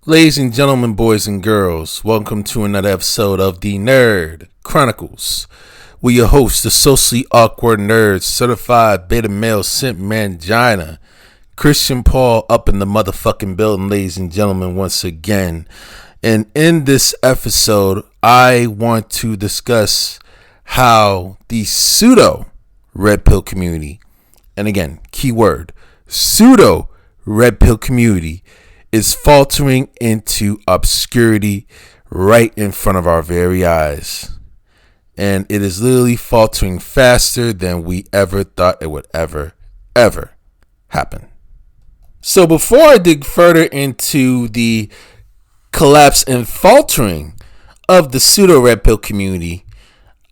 Ladies and gentlemen, boys and girls, welcome to another episode of the Nerd Chronicles. We your hosts, the socially awkward nerds, certified beta male simp mangina, Christian Paul up in the motherfucking building, ladies and gentlemen, once again. And in this episode, I want to discuss how the pseudo red pill community, and again, keyword, pseudo red pill community, is faltering into obscurity right in front of our very eyes. And it is literally faltering faster than we ever thought it would ever happen. So before I dig further into the collapse and faltering of the pseudo red pill community,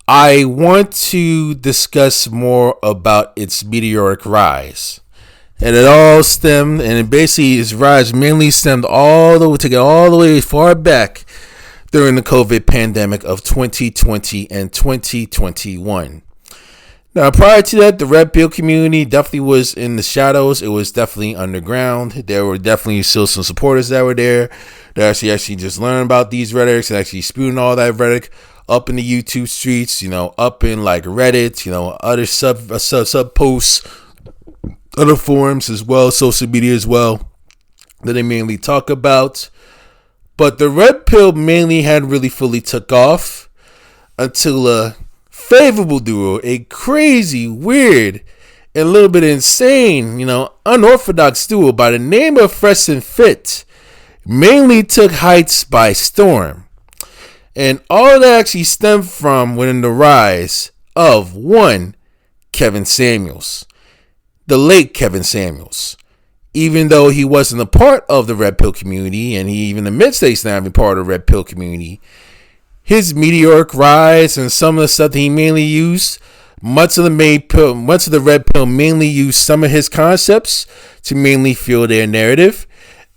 I want to discuss more about its meteoric rise. And it all stemmed, and it basically, its rise mainly stemmed all the way far back during the COVID pandemic of 2020 and 2021. Now, prior to that, the red pill community definitely was in the shadows. It was definitely underground. There were definitely still some supporters that were there that actually just learned about these rhetorics and actually spewing all that rhetoric up in the YouTube streets, up in like Reddit, other sub posts, other forums as well, social media as well, that they mainly talk about. But the red pill mainly hadn't really fully took off until a favorable duo, a crazy, weird, and a little bit insane, unorthodox duo by the name of Fresh&Fit mainly took heights by storm. And all of that actually stemmed from within the rise of one, Kevin Samuels. The late Kevin Samuels. Even though he wasn't a part of the red pill community, and he even admits that he's not even part of the red pill community, his meteoric rise and some of the stuff that he mainly used, much of the red pill mainly used some of his concepts to mainly fuel their narrative.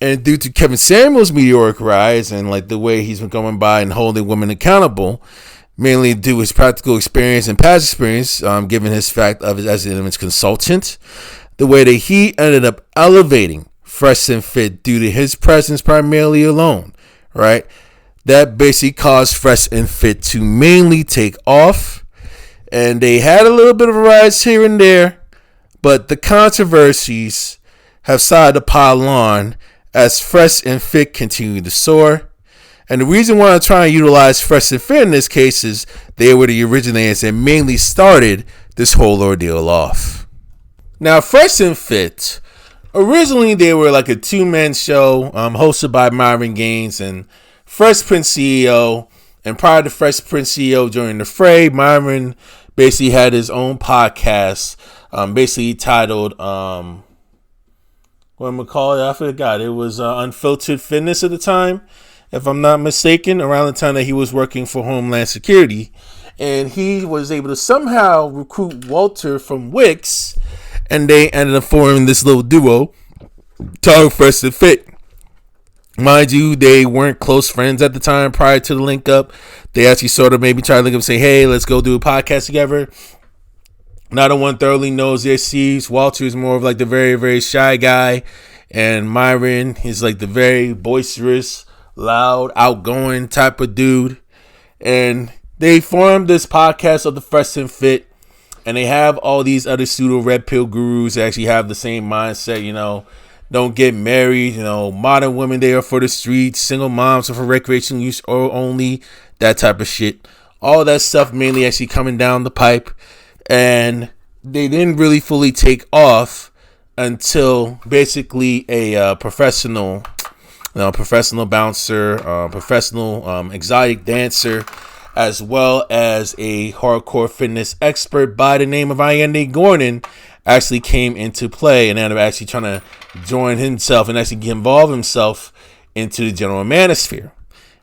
And due to Kevin Samuels' meteoric rise and like the way he's been going by and holding women accountable, mainly due to his practical experience and past experience, given his fact of as an image consultant, the way that he ended up elevating Fresh&Fit due to his presence primarily alone, right? That basically caused Fresh&Fit to mainly take off, and they had a little bit of a rise here and there, but the controversies have started to pile on as Fresh&Fit continued to soar. And the reason why I'm trying to utilize Fresh&Fit in this case is they were the originators and mainly started this whole ordeal off. Now, Fresh&Fit, originally they were like a two-man show hosted by Myron Gaines and Fresh Prince CEO. And prior to Fresh Prince CEO joining the fray, Myron basically had his own podcast, basically titled, what am I call it? I forgot. It was Unfiltered Fitness at the time, if I'm not mistaken, around the time that he was working for Homeland Security. And he was able to somehow recruit Walter from Wix, and they ended up forming this little duo, titled Fresh&Fit. Mind you, they weren't close friends at the time prior to the link up. They actually sort of maybe tried to link up and say, hey, let's go do a podcast together. Neither one thoroughly knows their C's. Walter is more of like the very, very shy guy, and Myron is like the very boisterous, loud, outgoing type of dude. And they formed this podcast of the Fresh&Fit, and they have all these other pseudo red pill gurus that actually have the same mindset, don't get married, modern women, they are for the streets, single moms are for recreational use or only, that type of shit. All that stuff mainly actually coming down the pipe, and they didn't really fully take off until basically a professional bouncer, professional exotic dancer, as well as a hardcore fitness expert by the name of Ayende Gordon actually came into play and ended up actually trying to join himself and actually involve himself into the general manosphere.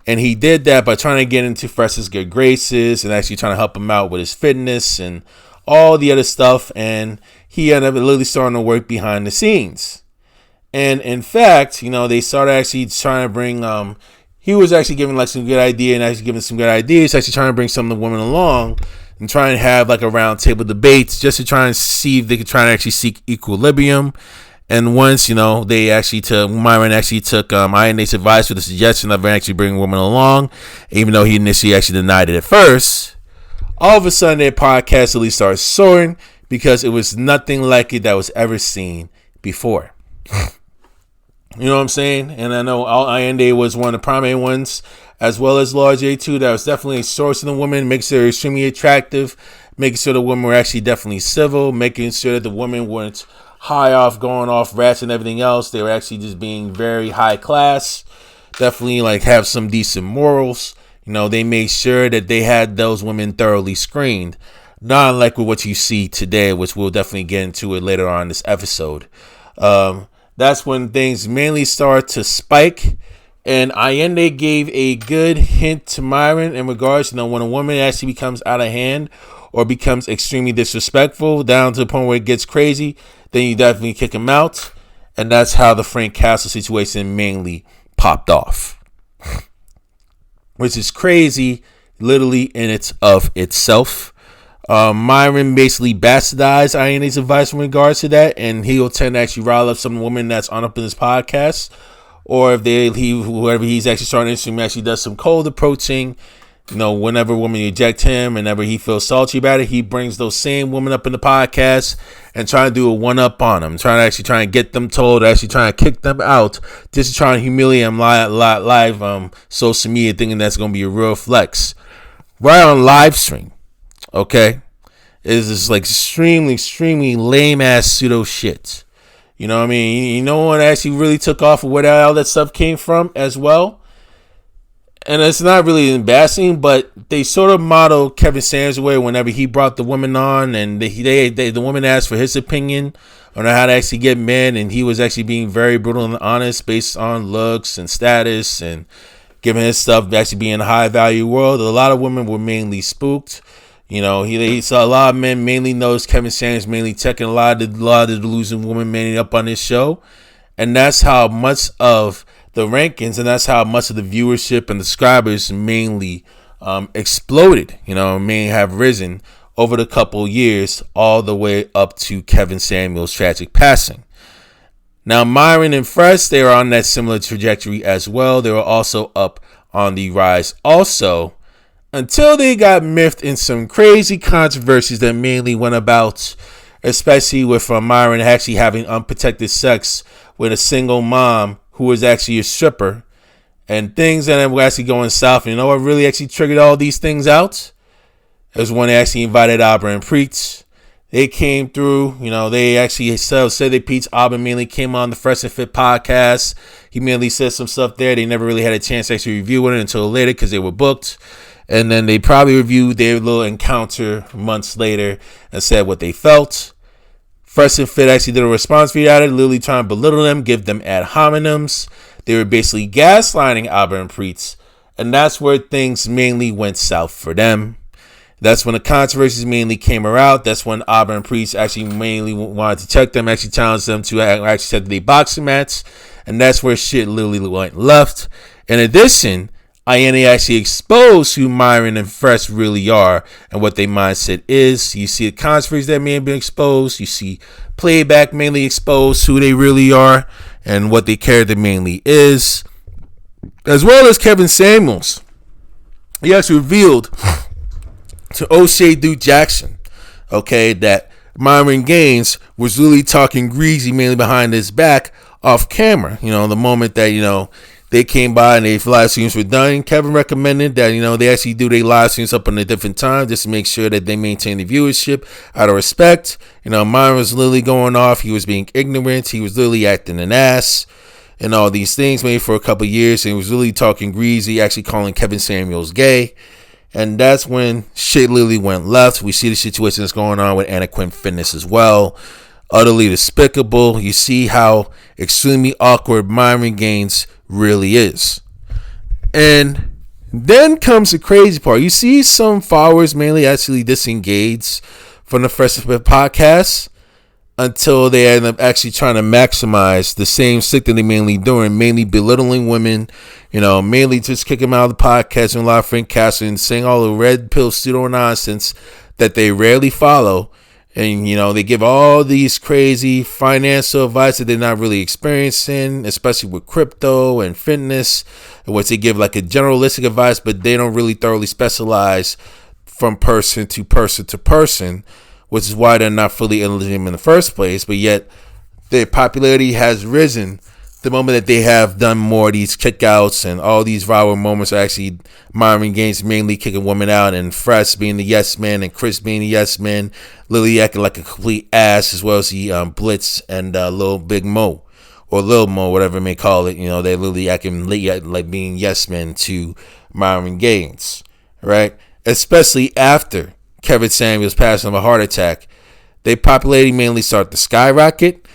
And he did that by trying to get into Fresh's good graces and actually trying to help him out with his fitness and all the other stuff. And he ended up literally starting to work behind the scenes. And in fact, they started actually trying to bring, he was actually giving like some good idea and actually giving some good ideas, actually trying to bring some of the women along and try and have like a round table debates just to try and see if they could try and actually seek equilibrium And once, Myron actually took INA's advice with the suggestion of actually bringing women along, even though he initially actually denied it at first. All of a sudden, their podcast really started soaring because it was nothing like it that was ever seen before. You know what I'm saying? And I know INA was one of the primary ones, as well as Large A2, that was definitely sourcing the women, making sure they were extremely attractive, making sure the women were actually definitely civil, making sure that the women weren't high off, going off rats and everything else. They were actually just being very high class, definitely like have some decent morals. They made sure that they had those women thoroughly screened, not unlike with what you see today, which we'll definitely get into it later on in this episode. That's when things mainly start to spike. And INA gave a good hint to Myron in regards, when a woman actually becomes out of hand or becomes extremely disrespectful down to the point where it gets crazy, then you definitely kick him out. And that's how the Frank Castle situation mainly popped off. Which is crazy, literally in itself. Myron basically bastardized INA's advice in regards to that, and he'll tend to actually rile up some woman that's on up in his podcast. Or if whoever he's actually starting to actually does some cold approaching, whenever women eject him, whenever he feels salty about it, he brings those same women up in the podcast and try to do a one-up on them, trying to get them told, actually trying to kick them out, just trying to humiliate them live social media, thinking that's going to be a real flex. Right on live stream, okay? It's just like extremely lame-ass pseudo shit. You know what I mean? You know what actually really took off of where all that stuff came from as well? And it's not really embarrassing, but they sort of modeled Kevin Samuels' way whenever he brought the women on, and the woman asked for his opinion on how to actually get men, and he was actually being very brutal and honest based on looks and status and giving his stuff actually being a high value world. A lot of women were mainly spooked. He saw a lot of men mainly noticed Kevin Samuels mainly checking a lot of the losing women mainly up on his show. And that's how much of the rankings and that's how much of the viewership and the subscribers mainly exploded, may have risen over the couple years all the way up to Kevin Samuels' tragic passing. Now, Myron and Fresh, they are on that similar trajectory as well. They were also up on the rise also, until they got miffed in some crazy controversies that mainly went about, especially with Myron actually having unprotected sex with a single mom who was actually a stripper, and things that were actually going south. And what really actually triggered all these things out? It was when they actually invited Aubrey and Preach. They came through, they actually said they Peach Aubrey mainly came on the Fresh&Fit podcast. He mainly said some stuff there. They never really had a chance to actually review it until later because they were booked. And then they probably reviewed their little encounter months later and said what they felt. Fresh&Fit actually did a response video at it, literally trying to belittle them, give them ad hominems. They were basically gaslighting Albert and Preetz. And that's where things mainly went south for them. That's when the controversies mainly came around. That's when Albert and Preetz actually mainly wanted to check them, actually challenged them to actually set the boxing match. And that's where shit literally went left. In addition, INA actually exposed who Myron and Fresh really are and what their mindset is. You see the controversies that may have been exposed. You see Playback mainly exposed who they really are and what their character mainly is. As well as Kevin Samuels. He actually revealed to O'Shea Duke Jackson, okay, that Myron Gaines was really talking greasy mainly behind his back off camera. The moment that, they came by and their live streams were done. Kevin recommended that, they actually do their live streams up on a different time just to make sure that they maintain the viewership out of respect. Myron was literally going off. He was being ignorant. He was literally acting an ass and all these things maybe for a couple of years. And he was really talking greasy, actually calling Kevin Samuels gay. And that's when shit literally went left. We see the situation that's going on with Anna Quinn Fitness as well. Utterly despicable. You see how extremely awkward Myron Gaines really is. And then comes the crazy part. You see some followers mainly actually disengage from the Fresh&Fit podcast until they end up actually trying to maximize the same stick that they mainly doing, mainly belittling women, mainly just kicking them out of the podcast and a lot of Frank Castle and saying all the red pill pseudo nonsense that they rarely follow. And, they give all these crazy financial advice that they're not really experiencing, especially with crypto and fitness, in which they give like a generalistic advice, but they don't really thoroughly specialize from person to person to person, which is why they're not fully eligible in the first place. But yet their popularity has risen the moment that they have done more of these kickouts, and all these viral moments are actually Myron Gaines mainly kicking women out, and Fresh being the yes man, and Chris being the yes man, Lily acting like a complete ass, as well as the Blitz and Lil Big Mo, or Lil Mo, whatever you may call it. They're literally acting like being yes men to Myron Gaines, right? Especially after Kevin Samuels passing of a heart attack, their popularity mainly started to skyrocket.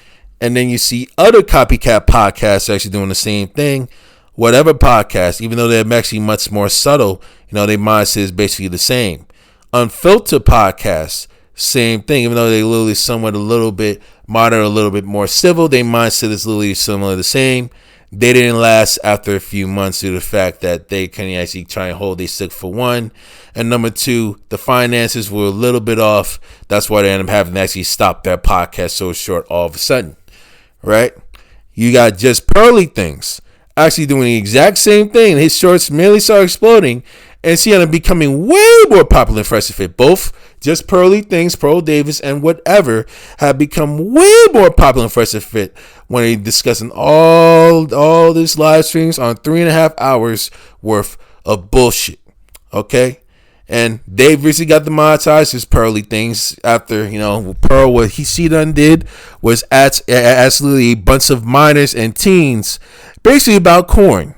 And then you see other copycat podcasts actually doing the same thing. Whatever podcast, even though they're actually much more subtle, their mindset is basically the same. Unfiltered Podcast, same thing. Even though they literally somewhat a little bit modern, a little bit more civil, their mindset is literally similar, the same. They didn't last after a few months due to the fact that they can actually try and hold their stick for one. And number two, the finances were a little bit off. That's why they ended up having to actually stop their podcast so short all of a sudden. Right? You got JustPearlyThings actually doing the exact same thing. His shorts merely started exploding, and she ended up becoming way more popular than Fresh&Fit. Both JustPearlyThings, Pearl Davis, and whatever have become way more popular than Fresh&Fit when they discussing all these live streams on 3.5 hours worth of bullshit. Okay? And Dave recently got demonetized his JustPearlyThings after, Pearl, what she done did was absolutely a bunch of minors and teens, basically about corn.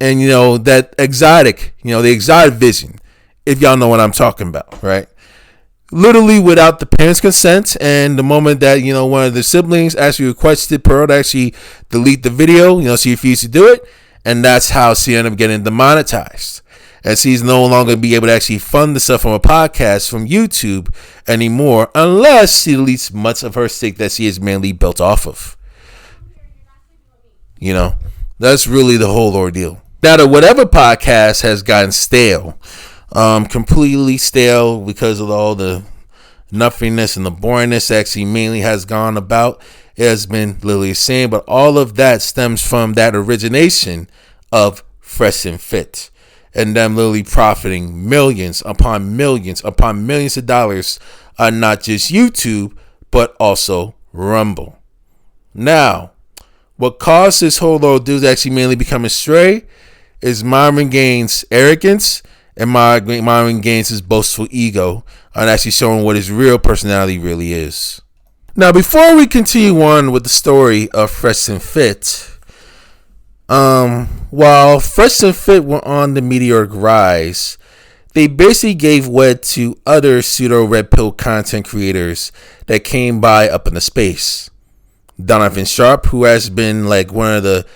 And, that exotic, the exotic vision, if y'all know what I'm talking about, right? Literally without the parents' consent. And the moment that, one of the siblings actually requested Pearl to actually delete the video, she refused to do it. And that's how she ended up getting demonetized. And she's no longer be able to actually fund the stuff from a podcast from YouTube anymore, unless she deletes much of her stake that she is mainly built off of. That's really the whole ordeal. Now that whatever podcast has gotten stale, completely stale because of all the nothingness and the boringness that actually mainly has gone about, it has been literally the same. But all of that stems from that origination of Fresh&Fit. And them literally profiting millions upon millions of dollars on not just YouTube, but also Rumble. Now, what caused this whole little dude to actually mainly become astray is Myron Gaines' arrogance and Myron Gaines' boastful ego on actually showing what his real personality really is. Now, before we continue on with the story of Fresh&Fit, while Fresh&Fit were on the meteoric rise, they basically gave way to other pseudo red pill content creators that came by up in the space. Donovan Sharpe, who has been like one of the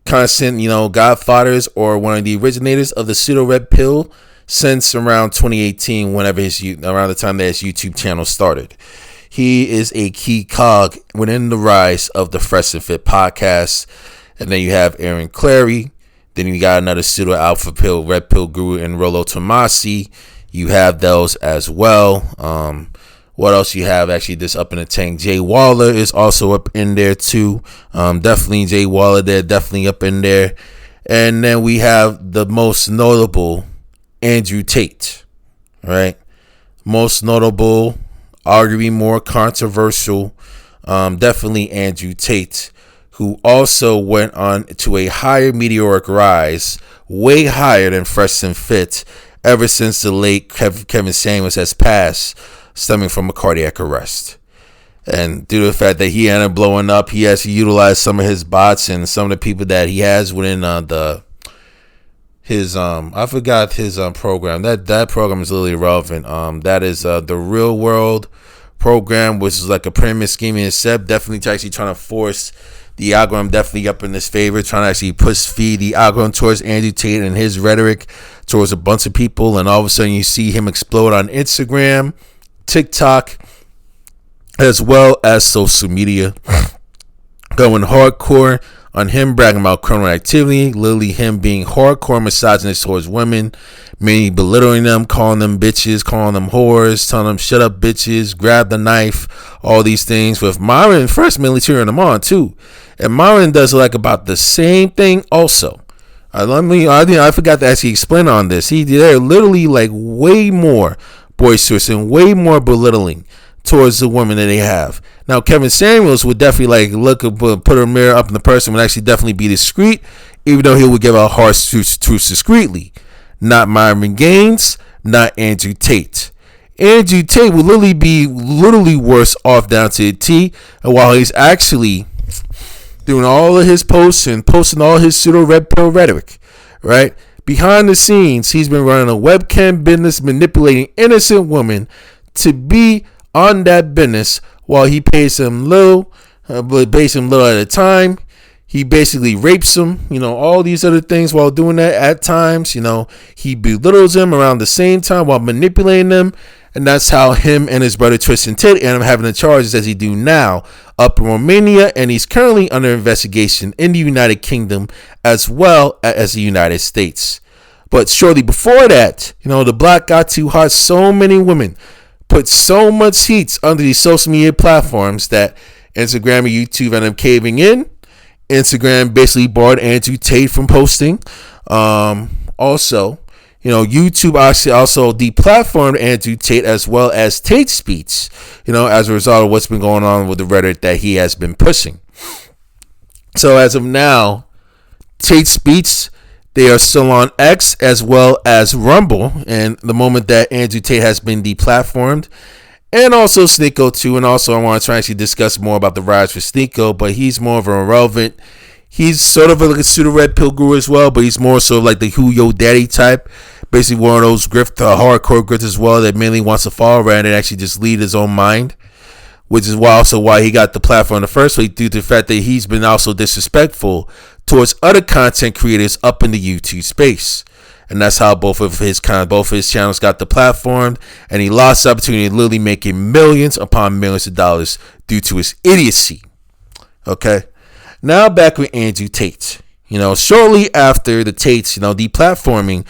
constant, godfathers or one of the originators of the pseudo red pill since around 2018, around the time that his YouTube channel started. He is a key cog within the rise of the Fresh&Fit podcast. And then you have Aaron Clary. Then you got another pseudo alpha pill, red pill guru in Rollo Tomassi. You have those as well. What else you have? Actually, this up in the tank. Jay Waller is also up in there too. Definitely Jay Waller there, definitely up in there. And then we have the most notable Andrew Tate, right? Most notable, arguably more controversial, definitely Andrew Tate, who also went on to a higher meteoric rise, way higher than Fresh&Fit, ever since the late Kevin Samuels has passed, stemming from a cardiac arrest. And due to the fact that he ended up blowing up, he has to utilize some of his bots and some of the people that he has within his I forgot his program. That program is literally irrelevant. That is the Real World program, which is like a pyramid scheming concept, definitely actually trying to force the algorithm definitely up in his favor, trying to actually feed the algorithm towards Andrew Tate and his rhetoric towards a bunch of people. And all of a sudden you see him explode on Instagram, TikTok, as well as social media, going hardcore on him bragging about criminal activity, literally him being hardcore misogynist towards women, meaning belittling them, calling them bitches, calling them whores, telling them shut up bitches, grab the knife, all these things, with Myron first mainly cheering them on too. And Myron does like about the same thing also. I forgot to actually explain on this. They're literally like way more boisterous and way more belittling towards the women that they have. Now, Kevin Samuels would definitely like put a mirror up in the person, would actually definitely be discreet, even though he would give out harsh truths discreetly. Not Myron Gaines, not Andrew Tate. Andrew Tate would literally be worse off down to the T, and while he's actually doing all of his posts and posting all his pseudo red pill rhetoric, right? Behind the scenes, he's been running a webcam business, manipulating innocent women to be on that business while he pays them little at a time. He basically rapes them, all these other things while doing that at times. He belittles them around the same time while manipulating them. And that's how him and his brother Tristan Tate end up having the charges as he do now up in Romania. And he's currently under investigation in the United Kingdom as well as the United States. But shortly before that, the block got too hot. So many women put so much heat under these social media platforms that Instagram and YouTube ended up caving in. Instagram basically barred Andrew Tate from posting. Also, YouTube actually also deplatformed Andrew Tate as well as Tate Speech, as a result of what's been going on with the rhetoric that he has been pushing. So as of now, Tate Speech, they are still on X as well as Rumble, and the moment that Andrew Tate has been deplatformed, and also SNEAKO too. And also I want to try and actually discuss more about the rise for SNEAKO, but he's more of an irrelevant. He's sort of like a pseudo red pill guru as well, but he's more so like the who yo daddy type. Basically one of those hardcore grifts as well that mainly wants to follow around and actually just lead his own mind, which is why he got the platform in the first place, due to the fact that he's been also disrespectful towards other content creators up in the YouTube space. And that's how both of his channels got the platform, and he lost the opportunity of literally making millions upon millions of dollars due to his idiocy. Okay, now back with Andrew Tate. Shortly after the Tates, deplatforming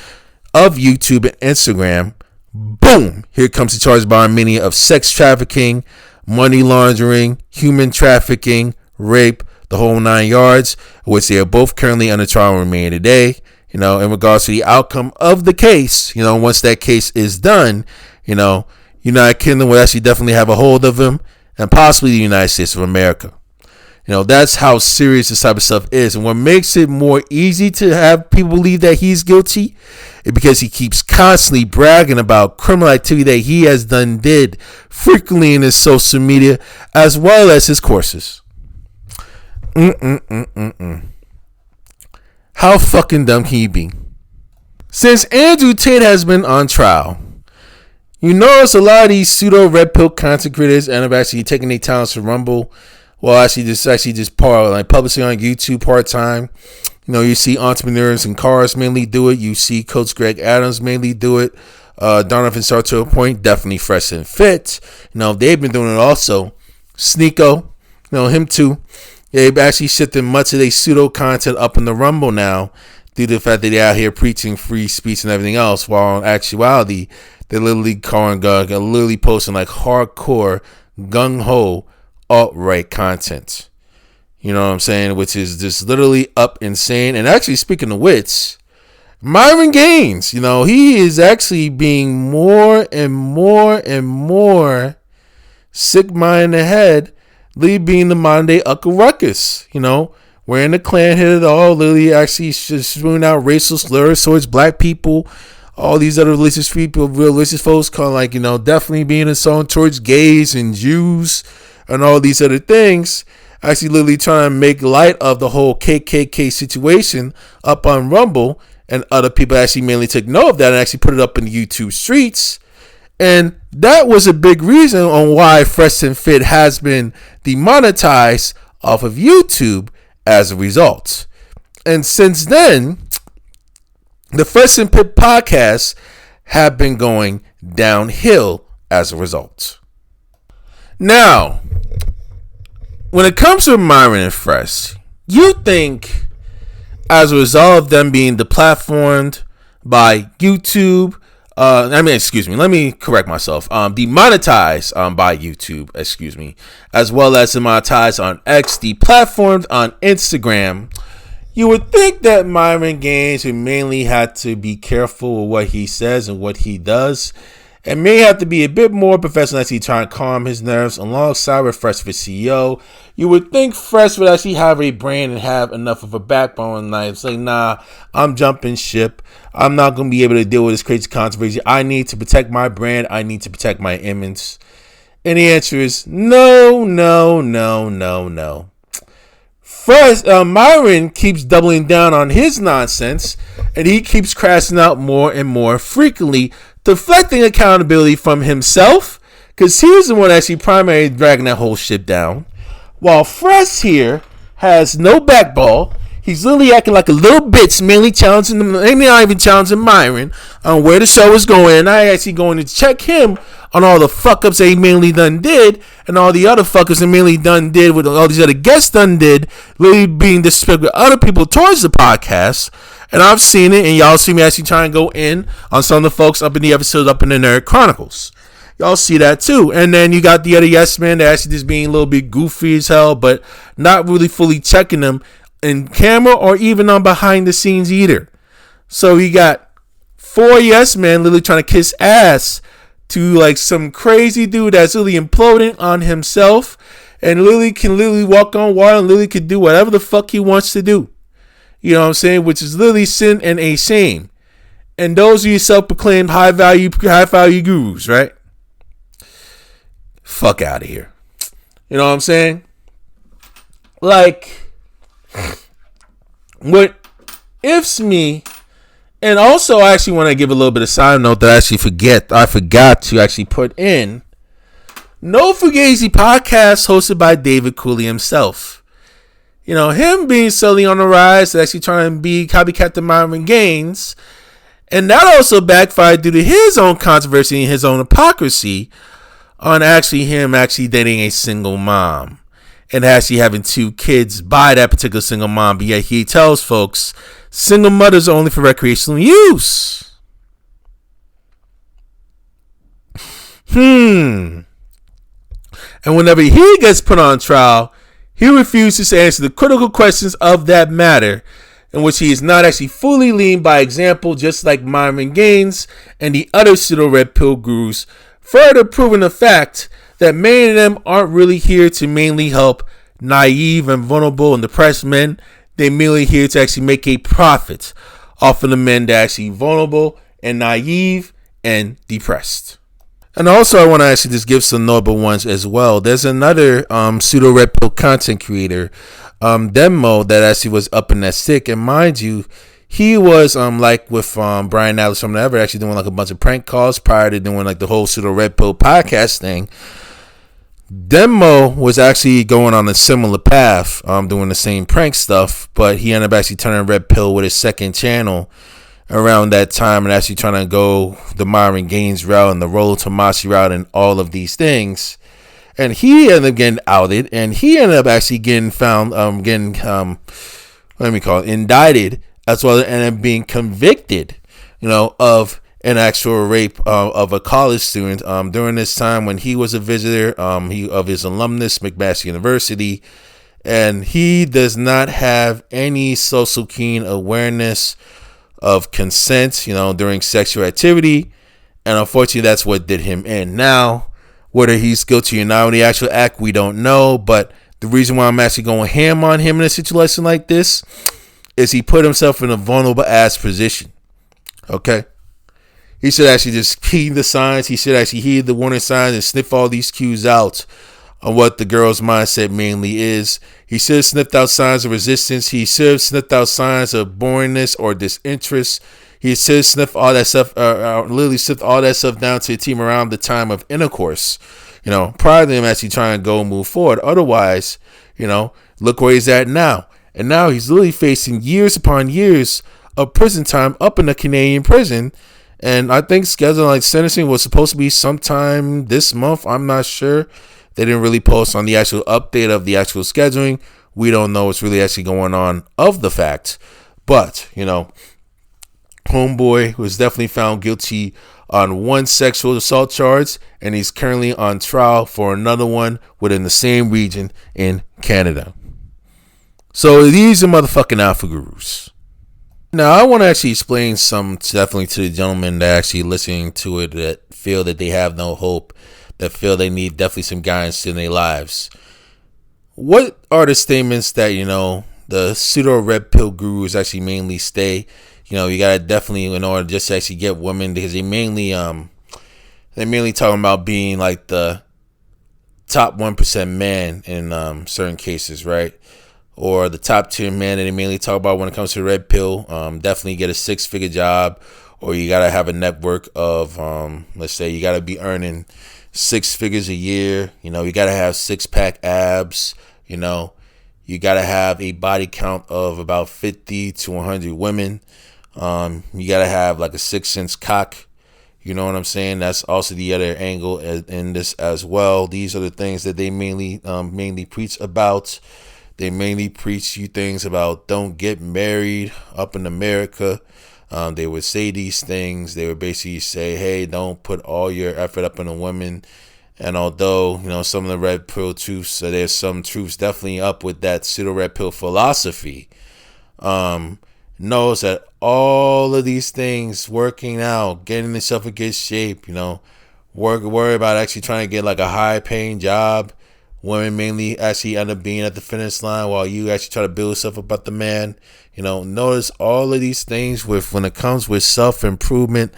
of YouTube and Instagram, boom, here comes the charge by Armenia of sex trafficking, money laundering, human trafficking, rape, the whole 9 yards, which they are both currently under trial and remain today. In regards to the outcome of the case, once that case is done, United Kingdom will actually definitely have a hold of him, and possibly the United States of America. That's how serious this type of stuff is. And what makes it more easy to have people believe that he's guilty is because he keeps constantly bragging about criminal activity that he has did frequently in his social media, as well as his courses. How fucking dumb can you be? Since Andrew Tate has been on trial, notice a lot of these pseudo red pill content creators end up actually taking their talents to Rumble. Well, actually just publishing on YouTube part time. You see entrepreneurs in cars mainly do it. You see Coach Greg Adams mainly do it. Donovan Sharpe to a point, definitely Fresh&Fit. They've been doing it also. SNEAKO, him too. They've actually shifted much of their pseudo content up in the Rumble now, due to the fact that they're out here preaching free speech and everything else, while in actuality they're literally posting like hardcore gung-ho alt-right content. You know what I'm saying? Which is just literally up insane. And actually, speaking of which, Myron Gaines, he is actually being more and more sick-minded in the head, literally being the modern day Uncle Ruckus, wearing the Klan head at all, literally actually spewing out racial slurs towards black people, all these other religious people, religious folks, definitely being a song towards gays and Jews and all these other things, actually literally trying to make light of the whole KKK situation up on Rumble, and other people actually mainly took note of that and actually put it up in the YouTube streets. And that was a big reason on why Fresh&Fit has been demonetized off of YouTube as a result. And since then, the Fresh&Fit podcast have been going downhill as a result. Now, when it comes to Myron and Fresh, You think as a result of them being deplatformed by YouTube, let me correct myself. Demonetized by YouTube, as well as demonetized on X, deplatformed on Instagram. You would think that Myron Gaines would mainly have to be careful with what he says and what he does, and may have to be a bit more professional as he tries to calm his nerves alongside with Fresh&Fit CEO. You would think Fresh would actually have a brand and have enough of a backbone in life. Say, nah, I'm jumping ship. I'm not going to be able to deal with this crazy controversy. I need to protect my brand. I need to protect my image. And the answer is no. First, Myron keeps doubling down on his nonsense, and he keeps crashing out more and more frequently, deflecting accountability from himself, because he's the one actually primarily dragging that whole shit down. While Fresh here has no backbone, he's literally acting like a little bitch, mainly not even challenging Myron on where the show is going. And I actually going to check him on all the fuck ups that he mainly done did, and all the other fuckers that mainly done did with all these other guests done did, literally being disrespectful to other people towards the podcast. And I've seen it, and y'all see me actually trying to go in on some of the folks up in the episodes up in the Nerd Chronicles. Y'all see that too. And then you got the other yes man that actually just being a little bit goofy as hell, but not really fully checking them in camera or even on behind the scenes either. So you got 4 yes men literally trying to kiss ass to like some crazy dude that's really imploding on himself, and Lily can literally walk on water, and Lily can do whatever the fuck he wants to do. You know what I'm saying? Which is literally sin and a shame. And those are your self-proclaimed high value gurus, right? Fuck out of here. You know what I'm saying? Like, what ifs me. And also, I actually want to give a little bit of side note that I forgot to actually put in. No Fugazee Podcast hosted by David Cooley himself. You know, him being slowly on the rise, actually trying to be copycat to Myron Gaines. And that also backfired due to his own controversy and his own hypocrisy on him dating a single mom. And actually having 2 kids by that particular single mom. But yet he tells folks, single mothers are only for recreational use. And whenever he gets put on trial, he refuses to answer the critical questions of that matter, in which he is not actually fully leading by example, just like Myron Gaines and the other pseudo red pill gurus, further proving the fact that many of them aren't really here to mainly help naive and vulnerable and depressed men. They're merely here to actually make a profit off of the men that are actually vulnerable and naive and depressed. And also, I want to actually just give some notable ones as well. There's another pseudo red pill content creator, Denmo, that actually was up in that stick. And mind you, he was like with Brian Allis from the Ever, actually doing like a bunch of prank calls prior to doing like the whole pseudo red pill podcast thing. Denmo was actually going on a similar path, doing the same prank stuff, but he ended up actually turning red pill with his second channel around that time and actually trying to go the Myron Gaines route and the Rollo Tomassi route and all of these things. And he ended up getting outed, and he ended up actually getting found, indicted, as well as ended up being convicted, of an actual rape of a college student during this time when he was a visitor of his alumnus, McMaster University. And he does not have any social keen awareness of consent, during sexual activity. And unfortunately, that's what did him in. Now, whether he's guilty or not in the actual act, we don't know. But the reason why I'm actually going ham on him in a situation like this is he put himself in a vulnerable ass position. Okay? He should actually just heed the signs. He should actually heed the warning signs and sniff all these cues out on what the girl's mindset mainly is. He should have sniffed out signs of resistance. He should have sniffed out signs of boringness or disinterest. He should have sniffed all that stuff, literally sniffed all that stuff down to the team around the time of intercourse, prior to him actually trying to go and move forward. Otherwise, look where he's at now. And now he's literally facing years upon years of prison time up in a Canadian prison. And I think scheduling sentencing was supposed to be sometime this month. I'm not sure. They didn't really post on the actual update of the actual scheduling, we don't know what's really actually going on of the fact. But, homeboy was definitely found guilty on one sexual assault charge, and he's currently on trial for another one within the same region in Canada. So these are motherfucking alpha gurus. Now, I want to actually explain some definitely to the gentlemen that actually listening to it that feel that they have no hope, that feel they need definitely some guidance in their lives. What are the statements that, the pseudo red pill gurus actually mainly stay? You gotta definitely, in order just to actually get women, because they're mainly talking about being like the top 1% man in certain cases, right? Or the top tier man that they mainly talk about when it comes to red pill. Definitely get a 6-figure job, or you gotta have a network of let's say you gotta be earning 6 figures a year. You gotta have 6-pack abs. You gotta have a body count of about 50 to 100 women. You gotta have like a 6-inch cock. You know what I'm saying? That's also the other angle in this as well. These are the things that they mainly preach about. They mainly preach you things about don't get married up in America. They would say these things. They would basically say, hey, don't put all your effort up in a woman. And although, some of the red pill truths, so there's some truths definitely up with that pseudo red pill philosophy, knows that all of these things, working out, getting yourself in good shape, worry about actually trying to get like a high paying job. Women mainly actually end up being at the finish line while you actually try to build yourself up about the man. Notice all of these things when it comes with self-improvement,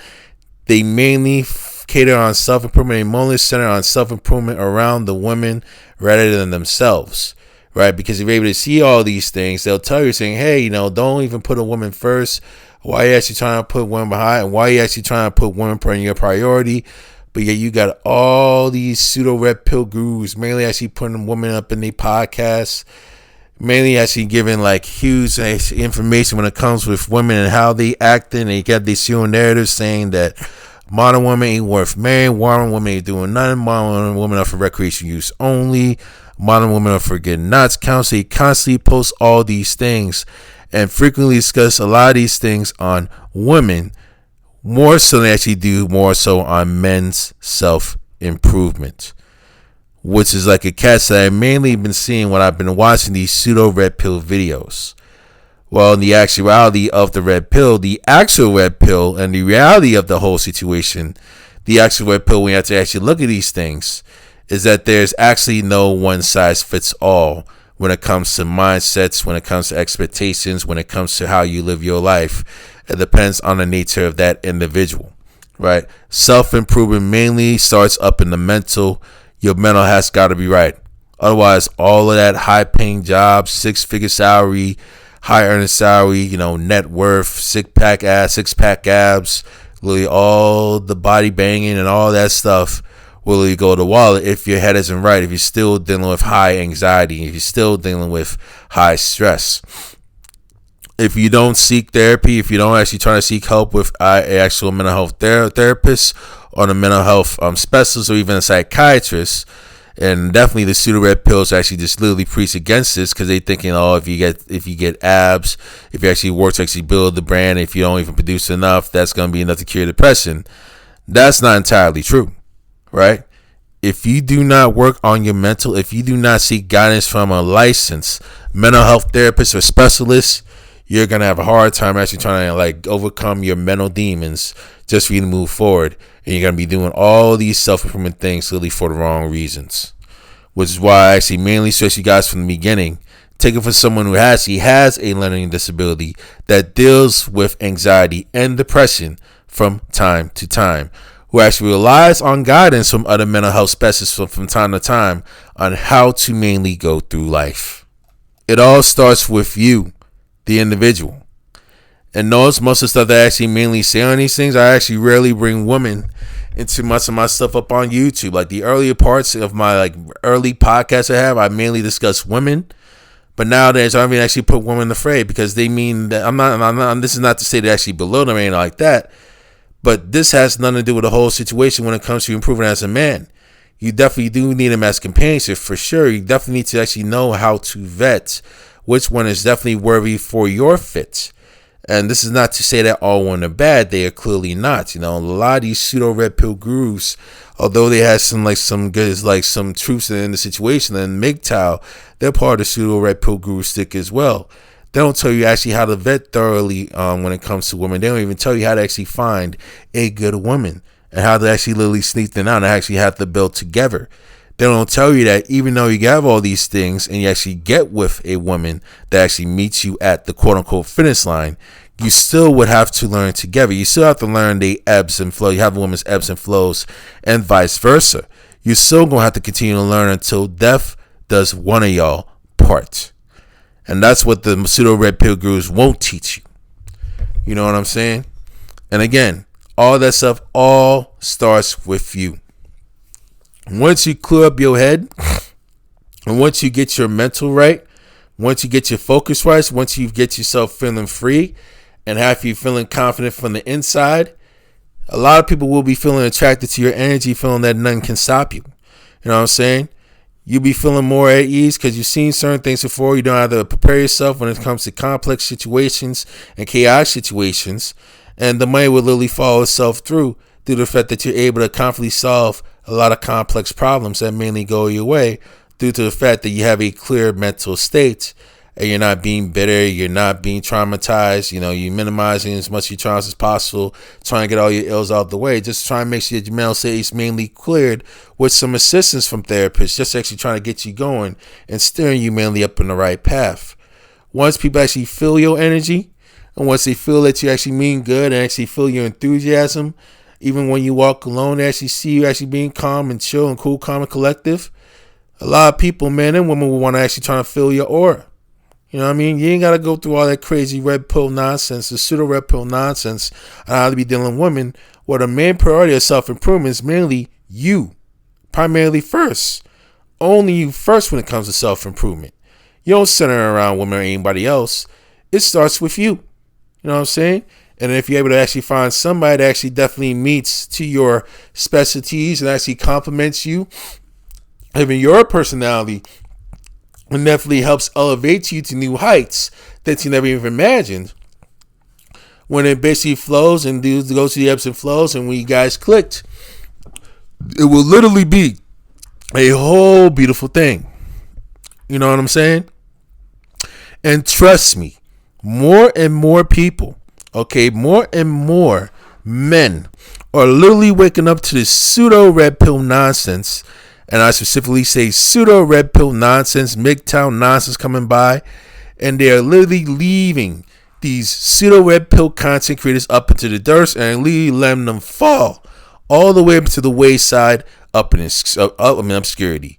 they mainly cater on self-improvement. They mainly center on self-improvement around the women rather than themselves, right? Because if you're able to see all these things, they'll tell you saying, hey, don't even put a woman first. Why are you actually trying to put women behind? And why are you actually trying to put women in your priority? But yeah, you got all these pseudo red pill gurus mainly actually putting women up in their podcasts, mainly actually giving like huge information when it comes with women and how they acting. And you got these pseudo narratives saying that modern women ain't worth marrying, modern women ain't doing nothing, modern women are for recreation use only, modern women are for getting nuts counts. They constantly post all these things and frequently discuss a lot of these things on women, more so than they actually do more so on men's self-improvement, which is like a catch that I've mainly been seeing when I've been watching these pseudo red pill videos. Well, in the actuality of the red pill, the actual red pill, and the reality of the whole situation, the actual red pill, when you have to actually look at these things, is that there's actually no one size fits all when it comes to mindsets, when it comes to expectations, when it comes to how you live your life. It depends on the nature of that individual, right? Self-improvement mainly starts up in the mental. Your mental has got to be right. Otherwise, all of that high-paying job, 6-figure salary, high-earning salary, net worth, 6-pack abs, really all the body banging and all that stuff will really go to wallet if your head isn't right, if you're still dealing with high anxiety, if you're still dealing with high stress. If you don't seek therapy, if you don't actually try to seek help with an actual mental health therapist or a mental health specialist or even a psychiatrist, and definitely the pseudo red pills actually just literally preach against this because they thinking, if you get abs, if you actually work to actually build the brand, if you don't even produce enough, that's going to be enough to cure depression. That's not entirely true, right? If you do not work on your mental, if you do not seek guidance from a licensed mental health therapist or specialist, you're going to have a hard time actually trying to overcome your mental demons just for you to move forward. And you're going to be doing all these self-improvement things really for the wrong reasons. Which is why I actually mainly stress you guys from the beginning. Take it for someone who actually has a learning disability that deals with anxiety and depression from time to time, who actually relies on guidance from other mental health specialists from time to time on how to mainly go through life. It all starts with you, the individual. And notice most of the stuff that I actually mainly say on these things, I actually rarely bring women into much of my stuff up on YouTube. Like the earlier parts of my early podcasts I have, I mainly discuss women. But nowadays, I don't even actually put women in the fray because they mean that I'm not. This is not to say they actually below them or anything like that. But this has nothing to do with the whole situation when it comes to improving as a man. you definitely do need them as companionship for sure. You definitely need to actually know how to vet which one is definitely worthy for your fit. And this is not to say that all women are bad. They are clearly not. You know, a lot of these pseudo red pill gurus, although they have some good, some truths in the situation, and MGTOW, they're part of the pseudo red pill guru stick as well. They don't tell you actually how to vet thoroughly when it comes to women. They don't even tell you how to actually find a good woman and how to actually literally sneak them out and actually have to build together. They don't tell you that even though you have all these things and you actually get with a woman that actually meets you at the quote unquote finish line, you still would have to learn together. You still have to learn the ebbs and flows. You have a woman's ebbs and flows and vice versa. You're still going to have to continue to learn until death does one of y'all part. And that's what the pseudo red pill gurus won't teach you. You know what I'm saying? And again, all that stuff all starts with you. Once you clear up your head, and once you get your mental right, once you get your focus right, once you get yourself feeling free and have you feeling confident from the inside, a lot of people will be feeling attracted to your energy, feeling that nothing can stop you. You know what I'm saying? You'll be feeling more at ease because you've seen certain things before. You don't have to prepare yourself when it comes to complex situations and chaotic situations. And the money will literally follow itself through due to the fact that you're able to confidently solve a lot of complex problems that mainly go your way due to the fact that you have a clear mental state and you're not being bitter, you're not being traumatized, you know, you're minimizing as much of your traumas as possible, trying to get all your ills out of the way, just trying to make sure that your mental state is mainly cleared with some assistance from therapists, just actually trying to get you going and steering you mainly up in the right path. Once people actually feel your energy, and once they feel that you actually mean good and actually feel your enthusiasm, even when you walk alone, they actually see you actually being calm and chill and cool, calm and collective. A lot of people, men and women, will want to actually try to feel your aura. You know what I mean? You ain't got to go through all that crazy red pill nonsense, the pseudo red pill nonsense on how to be dealing with women. Well, the main priority of self-improvement is mainly you, primarily first. Only you first when it comes to self-improvement. You don't center around women or anybody else. It starts with you. You know what I'm saying? And if you're able to actually find somebody that actually definitely meets to your specialties and actually compliments you, even your personality, and definitely helps elevate you to new heights that you never even imagined. When it basically flows and goes to the ebbs and flows, and when you guys clicked, it will literally be a whole beautiful thing. You know what I'm saying? And trust me, more and more people, more and more men are literally waking up to this pseudo red pill nonsense. And I specifically say pseudo red pill nonsense, MGTOW nonsense coming by. And they are literally leaving these pseudo red pill content creators up into the dirt and literally letting them fall all the way up to the wayside up in obscurity.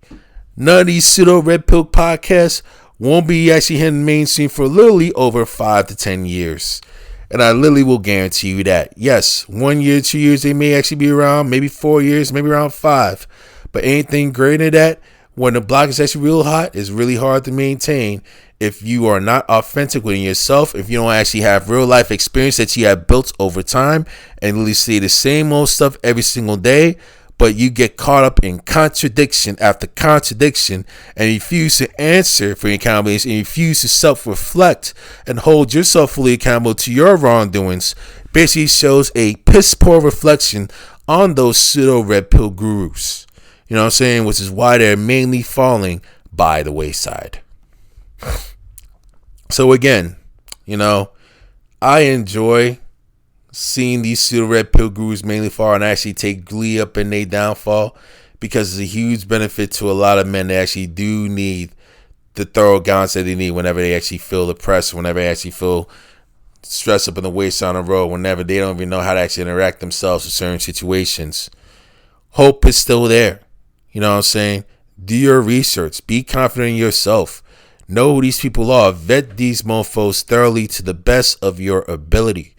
None of these pseudo red pill podcasts won't be actually hitting mainstream for literally over 5 to 10 years. And I literally will guarantee you that. Yes, 1 year, 2 years, they may actually be around, maybe 4 years, maybe around 5. But anything greater than that, when the block is actually real hot, is really hard to maintain if you are not authentic within yourself, if you don't actually have real life experience that you have built over time and literally see the same old stuff every single day, but you get caught up in contradiction after contradiction and refuse to answer for your accountability and refuse to self-reflect and hold yourself fully accountable to your wrongdoings, basically shows a piss poor reflection on those pseudo red pill gurus. You know what I'm saying? Which is why they're mainly falling by the wayside. So again, you know, I enjoy seeing these pseudo red pill gurus mainly fall and actually take glee up in their downfall, because it's a huge benefit to a lot of men that actually do need the thorough guidance that they need whenever they actually feel depressed, whenever they actually feel stressed up in the wayside on the road, whenever they don't even know how to actually interact themselves with certain situations. Hope is still there. You know what I'm saying? Do your research. Be confident in yourself. Know who these people are. Vet these mofos thoroughly to the best of your ability.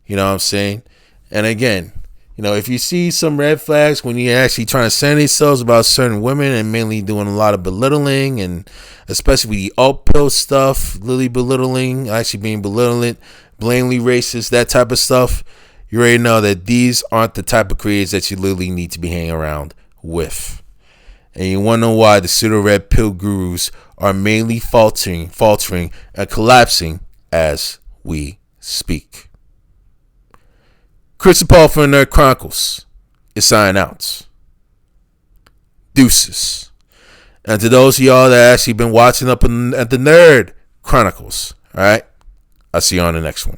You know what I'm saying? And again, you know, if you see some red flags when you're actually trying to center yourselves about certain women and mainly doing a lot of belittling, and especially with the alt pill stuff, literally belittling, actually being belligerent, blatantly racist, that type of stuff, you already know that these aren't the type of creators that you literally need to be hanging around with. And you want to know why the pseudo red pill gurus are mainly faltering and collapsing as we speak. Chris and Paul from the Nerd Chronicles is signing out. Deuces. And to those of y'all that actually been watching up at the Nerd Chronicles, all right, I'll see you on the next one.